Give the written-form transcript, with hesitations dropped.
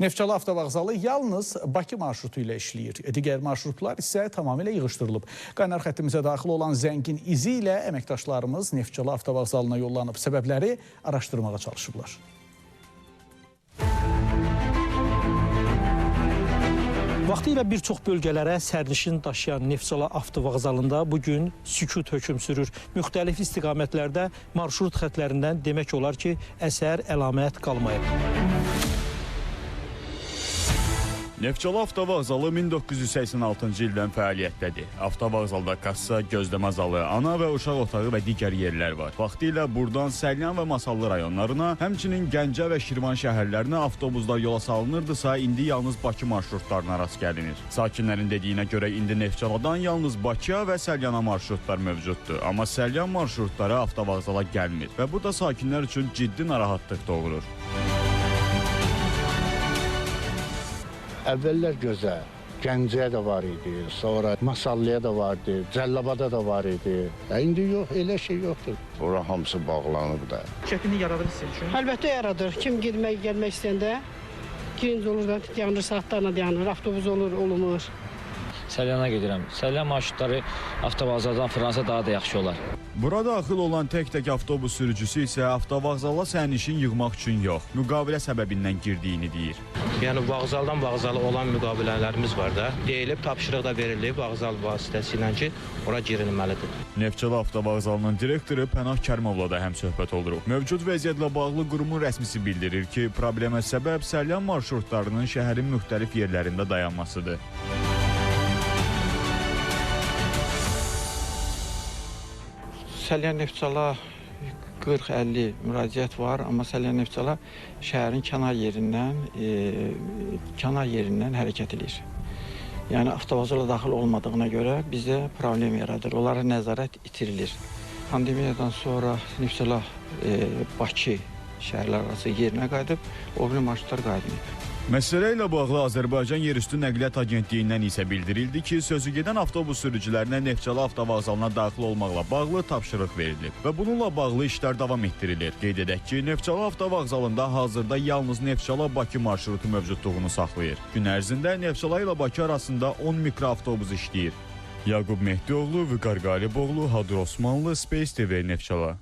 Neftçala avtovağzalı yalnız Bakı marşrutu ilə işləyir. Digər marşrutlar isə tamamilə yığışdırılıb. Qaynar xəttimizə daxil olan zəngin izi ilə əməkdaşlarımız Neftçala avtovağzalına yollanıb. Səbəbləri araşdırmağa çalışıblar. Vaxtilə bir çox bölgələrə sərnişin daşıyan Neftçala avtovağzalında bugün sükut hökm sürür. Müxtəlif istiqamətlərdə marşrut xətlərindən demək olar ki, əsər əlamət qalmayıb. Neftçala avtovağzalı 1986-cı ildən fəaliyyətdədir. Avtovağzalda kassa, gözləmə zalı, ana və uşaq otağı və digər yerlər var. Vaxtilə buradan Səlyan və Masallı rayonlarına, həmçinin Gəncə və Şirvan şəhərlərinə avtobuslar yola salınırdısa, indi yalnız Bakı marşrutlarına rast gəlinir. Sakinlərin dediyinə görə indi Neftçaladan yalnız Bakıya və Səlyana marşrutlar mövcuddur. Amma Səlyan marşrutları avtovağzala gəlmir və bu da sakinlər üçün ciddi narahatlıq doğurur. Əvvəllər gözəl, Gəncəyə də var idi, sonra Masallıya da vardı, Cəllabada da var idi. İndi yox, elə şey yoxdur. Bura hamısı bağlanıb da. Çətinlik yaradır sizin üçün? Əlbəttə yaradır. Kim girmək, gəlmək istəyəndə girinci olur da dayanır, saatlarla dayanır, avtobus olur, olmur. Səlyana gedirəm. Səlyan marşrutları avtovağzaldan Fransa daha da yaxşı olar. Bura daxil olan tək-tək avtobus sürücüsü isə avtovağzala sərnişin yığmaq üçün yox, müqavilə səbəbindən girdiyini deyir. Yəni vağzaldan vağzala olan müqavilələrimiz var da. Deyilib, tapşırıq da verilib vağzal vasitəsilə ki, ora girilməlidir. Neftçala avtovağzalının direktoru Pənah Kərimovla da həmsöhbət oluruq. Mövcud vəziyyətlə bağlı qurumun rəsmisi bildirir ki, problemə səbəb Səlyan marşrutlarının şəhərin müxtəlif yerlərində dayanmasıdır. Səlyan Neftçala 40-50 müraciət var, amma Səlyan Neftçala şəhərin kənar yerindən hərəkət edir. Yəni avtovağzala daxil olmadığına görə bizə problem yaradır. Onlara nəzarət itirilir. Pandemiyadan sonra Neftçala Bakı şəhərlər arası yerinə qayıdıb, o biri marşrutlar qayıdmayıb. Məsələ ilə bağlı Azərbaycan Yerüstü Nəqliyyat Agentliyindən isə bildirildi ki, sözügedən avtobus sürücülərinə Neftçala avtovağzalına daxil olmaqla bağlı tapşırıq verilib və bununla bağlı işlər davam etdirilir. Qeyd edək ki, Neftçala avtovağzalında hazırda yalnız Neftçala-Bakı marşrutu mövcudluğunu saxlayır. Gün ərzində Neftçala ilə Bakı arasında 10 mikroavtobus işləyir. Yaqub Mehdioğlu, Vüqar Qaliboğlu, Hadur Osmanlı, Space TV, Neftçala.